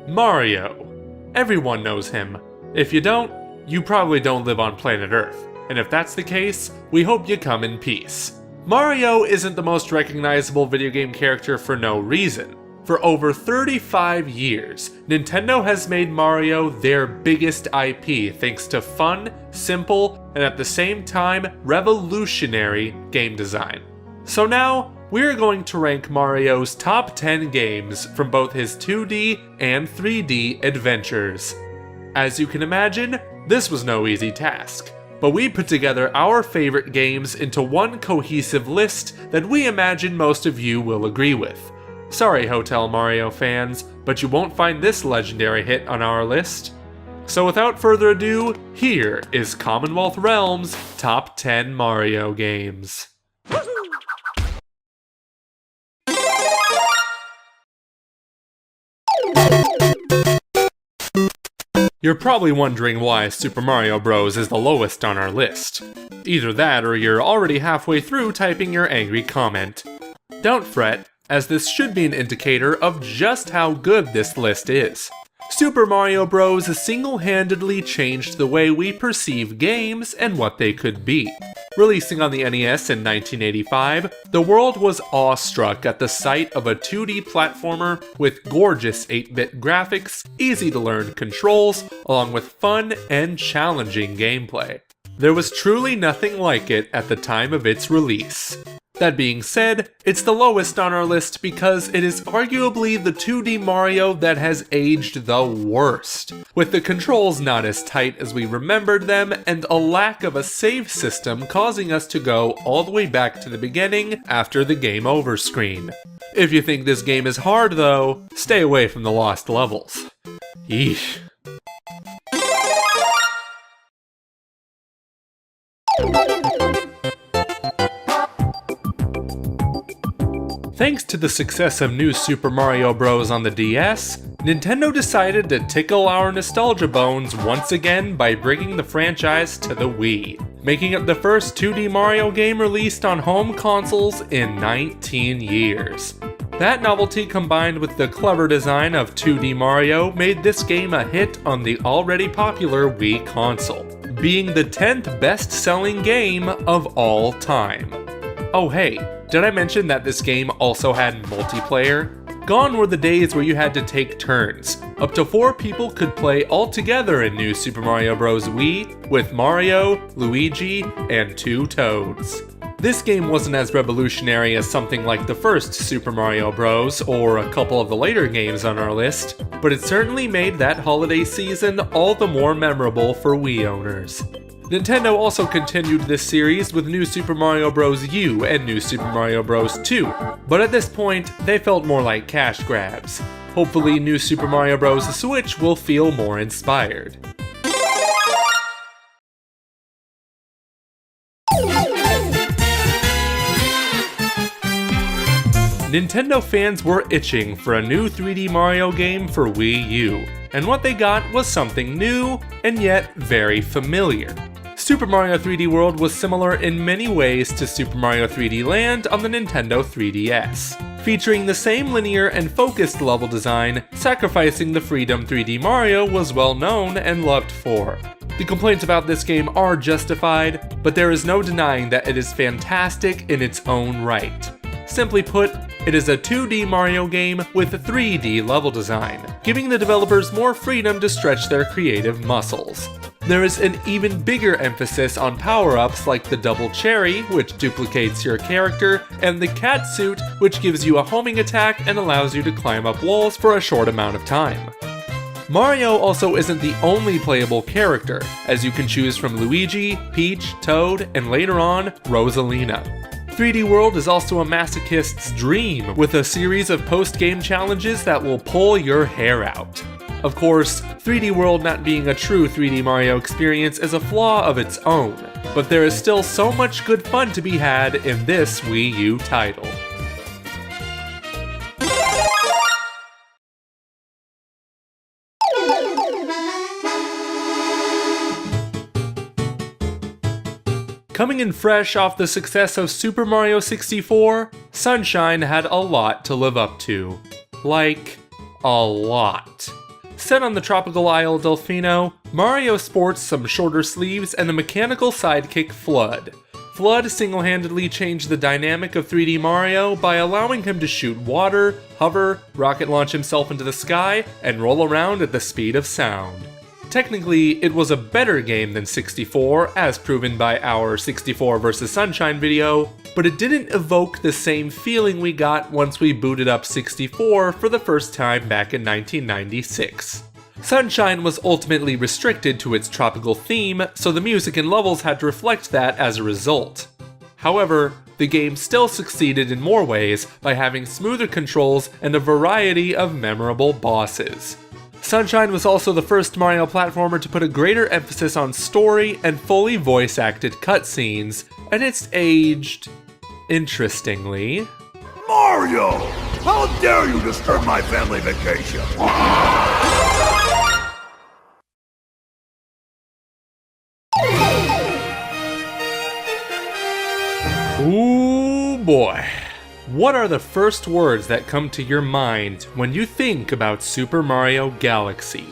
Mario. Everyone knows him. If you don't, you probably don't live on planet Earth. And if that's the case, we hope you come in peace. Mario isn't the most recognizable video game character for no reason. For over 35 years, Nintendo has made Mario their biggest IP thanks to fun, simple, and at the same time revolutionary game design. So now, we're going to rank Mario's top 10 games from both his 2D and 3D adventures. As you can imagine, this was no easy task, but we put together our favorite games into one cohesive list that we imagine most of you will agree with. Sorry, Hotel Mario fans, but you won't find this legendary hit on our list. So without further ado, here is Commonwealth Realms' Top 10 Mario Games. You're probably wondering why Super Mario Bros. Is the lowest on our list. Either that or you're already halfway through typing your angry comment. Don't fret, as this should be an indicator of just how good this list is. Super Mario Bros. Single-handedly changed the way we perceive games and what they could be. Releasing on the NES in 1985, the world was awestruck at the sight of a 2D platformer with gorgeous 8-bit graphics, easy-to-learn controls, along with fun and challenging gameplay. There was truly nothing like it at the time of its release. That being said, it's the lowest on our list because it is arguably the 2D Mario that has aged the worst, with the controls not as tight as we remembered them and a lack of a save system causing us to go all the way back to the beginning after the game over screen. If you think this game is hard though, stay away from the lost levels. Yeesh. Thanks to the success of New Super Mario Bros. On the DS, Nintendo decided to tickle our nostalgia bones once again by bringing the franchise to the Wii, making it the first 2D Mario game released on home consoles in 19 years. That novelty combined with the clever design of 2D Mario made this game a hit on the already popular Wii console, being the 10th best-selling game of all time. Oh hey, did I mention that this game also had multiplayer? Gone were the days where you had to take turns. Up to 4 people could play all together in New Super Mario Bros. Wii, with Mario, Luigi, and 2 Toads. This game wasn't as revolutionary as something like the first Super Mario Bros. Or a couple of the later games on our list, but it certainly made that holiday season all the more memorable for Wii owners. Nintendo also continued this series with New Super Mario Bros. U and New Super Mario Bros. 2, but at this point, they felt more like cash grabs. Hopefully, New Super Mario Bros. Switch will feel more inspired. Nintendo fans were itching for a new 3D Mario game for Wii U, and what they got was something new and yet very familiar. Super Mario 3D World was similar in many ways to Super Mario 3D Land on the Nintendo 3DS, featuring the same linear and focused level design. Sacrificing the freedom 3D Mario was well known and loved for. The complaints about this game are justified, but there is no denying that it is fantastic in its own right. Simply put, it is a 2D Mario game with a 3D level design, giving the developers more freedom to stretch their creative muscles. There is an even bigger emphasis on power-ups like the Double Cherry, which duplicates your character, and the Cat Suit, which gives you a homing attack and allows you to climb up walls for a short amount of time. Mario also isn't the only playable character, as you can choose from Luigi, Peach, Toad, and later on, Rosalina. 3D World is also a masochist's dream, with a series of post-game challenges that will pull your hair out. Of course, 3D World not being a true 3D Mario experience is a flaw of its own, but there is still so much good fun to be had in this Wii U title. Coming in fresh off the success of Super Mario 64, Sunshine had a lot to live up to. Like, a lot. Set on the tropical isle Delfino, Mario sports some shorter sleeves and a mechanical sidekick Flood. Flood single-handedly changed the dynamic of 3D Mario by allowing him to shoot water, hover, rocket launch himself into the sky, and roll around at the speed of sound. Technically, it was a better game than 64, as proven by our 64 vs. Sunshine video, but it didn't evoke the same feeling we got once we booted up 64 for the first time back in 1996. Sunshine was ultimately restricted to its tropical theme, so the music and levels had to reflect that as a result. However, the game still succeeded in more ways by having smoother controls and a variety of memorable bosses. Sunshine was also the first Mario platformer to put a greater emphasis on story and fully voice-acted cutscenes, and it's aged interestingly. Mario! How dare you disturb my family vacation? Ooh boy. What are the first words that come to your mind when you think about Super Mario Galaxy?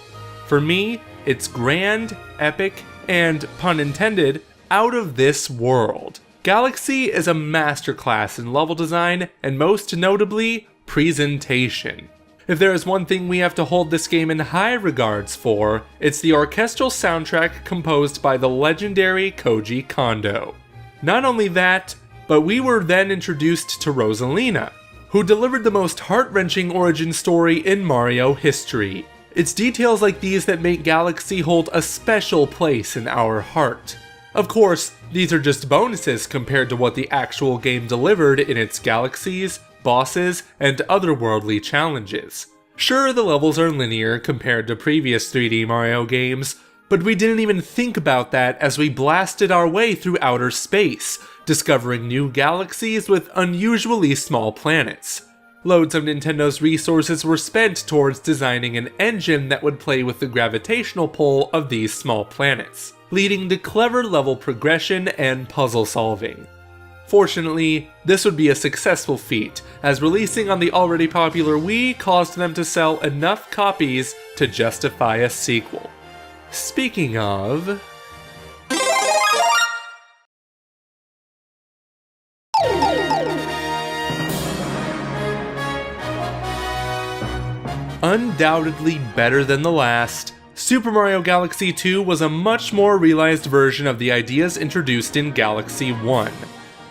For me, it's grand, epic, and, pun intended, out of this world. Galaxy is a masterclass in level design and most notably, presentation. If there is one thing we have to hold this game in high regards for, it's the orchestral soundtrack composed by the legendary Koji Kondo. Not only that, but we were then introduced to Rosalina, who delivered the most heart-wrenching origin story in Mario history. It's details like these that make Galaxy hold a special place in our heart. Of course, these are just bonuses compared to what the actual game delivered in its galaxies, bosses, and otherworldly challenges. Sure, the levels are linear compared to previous 3D Mario games, but we didn't even think about that as we blasted our way through outer space, discovering new galaxies with unusually small planets. Loads of Nintendo's resources were spent towards designing an engine that would play with the gravitational pull of these small planets, leading to clever level progression and puzzle solving. Fortunately, this would be a successful feat, as releasing on the already popular Wii caused them to sell enough copies to justify a sequel. Speaking of... undoubtedly better than the last, Super Mario Galaxy 2 was a much more realized version of the ideas introduced in Galaxy 1.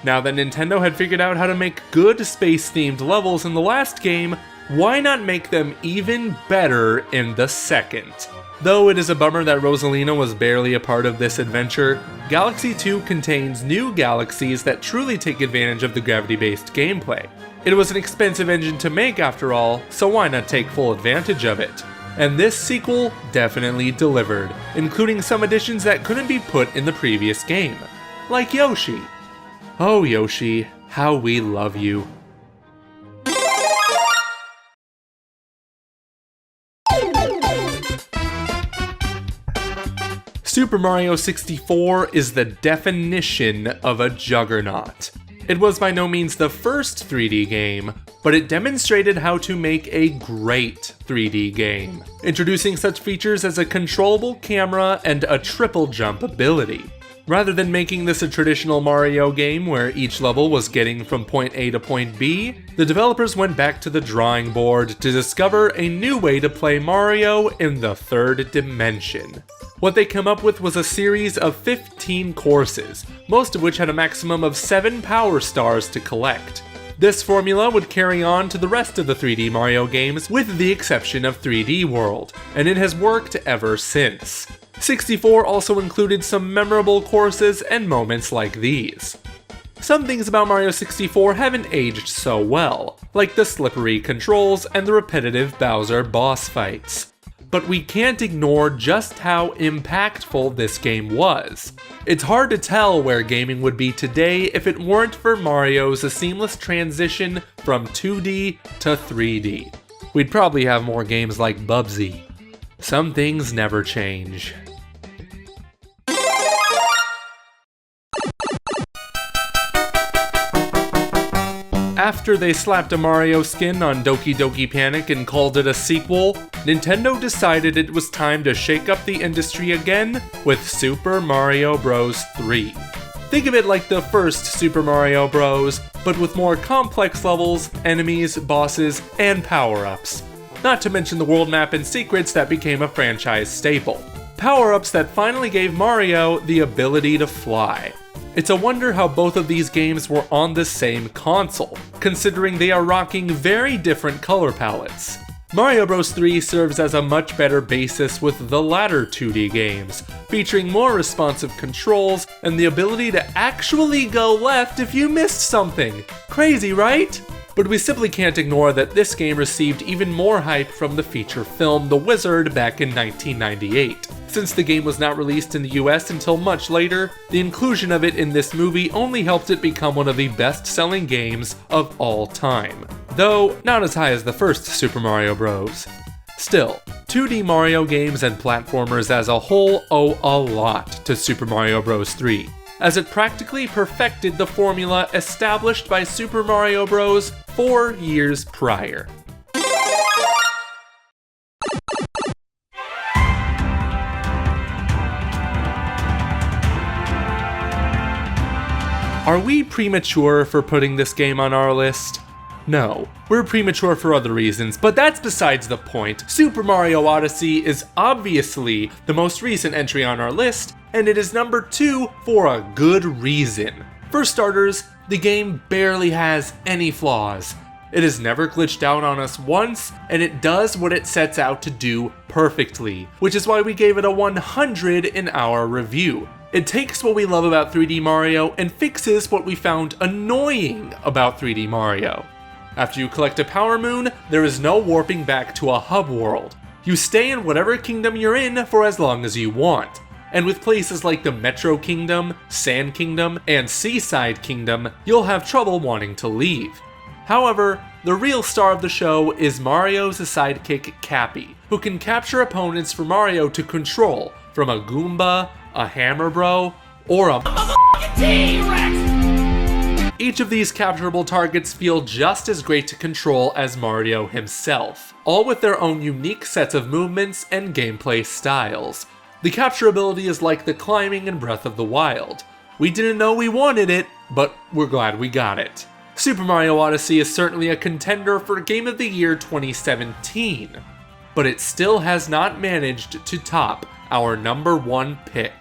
Now that Nintendo had figured out how to make good space-themed levels in the last game, why not make them even better in the second? Though it is a bummer that Rosalina was barely a part of this adventure, Galaxy 2 contains new galaxies that truly take advantage of the gravity-based gameplay. It was an expensive engine to make after all, so why not take full advantage of it? And this sequel definitely delivered, including some additions that couldn't be put in the previous game. Like Yoshi. Oh Yoshi, how we love you. Super Mario 64 is the definition of a juggernaut. It was by no means the first 3D game, but it demonstrated how to make a great 3D game, introducing such features as a controllable camera and a triple jump ability. Rather than making this a traditional Mario game where each level was getting from point A to point B, the developers went back to the drawing board to discover a new way to play Mario in the third dimension. What they came up with was a series of 15 courses, most of which had a maximum of 7 power stars to collect. This formula would carry on to the rest of the 3D Mario games with the exception of 3D World, and it has worked ever since. 64 also included some memorable courses and moments like these. Some things about Mario 64 haven't aged so well, like the slippery controls and the repetitive Bowser boss fights. But we can't ignore just how impactful this game was. It's hard to tell where gaming would be today if it weren't for Mario's seamless transition from 2D to 3D. We'd probably have more games like Bubsy. Some things never change. After they slapped a Mario skin on Doki Doki Panic and called it a sequel, Nintendo decided it was time to shake up the industry again with Super Mario Bros. 3. Think of it like the first Super Mario Bros., but with more complex levels, enemies, bosses, and power-ups. Not to mention the world map and secrets that became a franchise staple. Power-ups that finally gave Mario the ability to fly. It's a wonder how both of these games were on the same console, considering they are rocking very different color palettes. Mario Bros. 3 serves as a much better basis with the latter 2D games, featuring more responsive controls and the ability to actually go left if you missed something. Crazy, right? But we simply can't ignore that this game received even more hype from the feature film The Wizard back in 1998. Since the game was not released in the US until much later, the inclusion of it in this movie only helped it become one of the best-selling games of all time. Though, not as high as the first Super Mario Bros. Still, 2D Mario games and platformers as a whole owe a lot to Super Mario Bros. 3, as it practically perfected the formula established by Super Mario Bros. 4 years prior. Are we premature for putting this game on our list? No, we're premature for other reasons, but that's besides the point. Super Mario Odyssey is obviously the most recent entry on our list, and it is number 2 for a good reason. For starters, the game barely has any flaws. It has never glitched out on us once, and it does what it sets out to do perfectly, which is why we gave it a 100 in our review. It takes what we love about 3D Mario and fixes what we found annoying about 3D Mario. After you collect a Power Moon, there is no warping back to a hub world. You stay in whatever kingdom you're in for as long as you want. And with places like the Metro Kingdom, Sand Kingdom, and Seaside Kingdom, you'll have trouble wanting to leave. However, the real star of the show is Mario's sidekick Cappy, who can capture opponents for Mario to control, from a Goomba, a Hammer Bro, or a T-Rex! Each of these capturable targets feel just as great to control as Mario himself, all with their own unique sets of movements and gameplay styles. The capturability is like the climbing in Breath of the Wild. We didn't know we wanted it, but we're glad we got it. Super Mario Odyssey is certainly a contender for Game of the Year 2017, but it still has not managed to top our number 1 pick.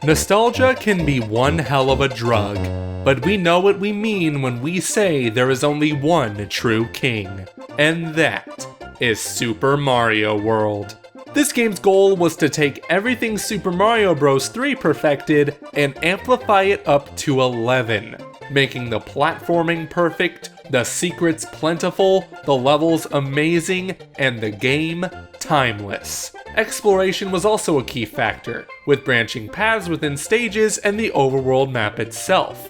Nostalgia can be one hell of a drug, but we know what we mean when we say there is only one true king, and that is Super Mario World. This game's goal was to take everything Super Mario Bros. 3 perfected and amplify it up to 11, making the platforming perfect, the secrets plentiful, the levels amazing, and the game timeless. Exploration was also a key factor, with branching paths within stages and the overworld map itself.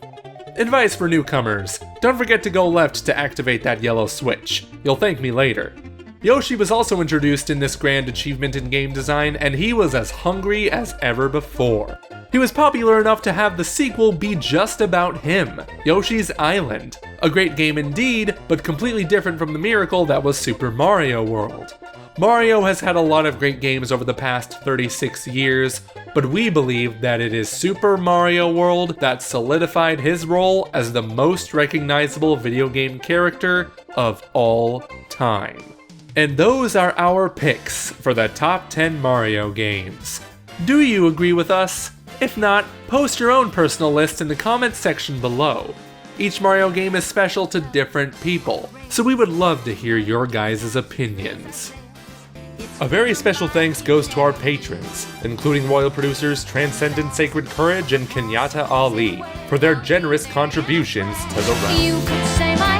Advice for newcomers: don't forget to go left to activate that yellow switch. You'll thank me later. Yoshi was also introduced in this grand achievement in game design, and he was as hungry as ever before. He was popular enough to have the sequel be just about him, Yoshi's Island. A great game indeed, but completely different from the miracle that was Super Mario World. Mario has had a lot of great games over the past 36 years, but we believe that it is Super Mario World that solidified his role as the most recognizable video game character of all time. And those are our picks for the top 10 Mario games. Do you agree with us? If not, post your own personal list in the comments section below. Each Mario game is special to different people, so we would love to hear your guys' opinions. A very special thanks goes to our patrons, including royal producers Transcendent Sacred Courage and Kenyatta Ali, for their generous contributions to the realm.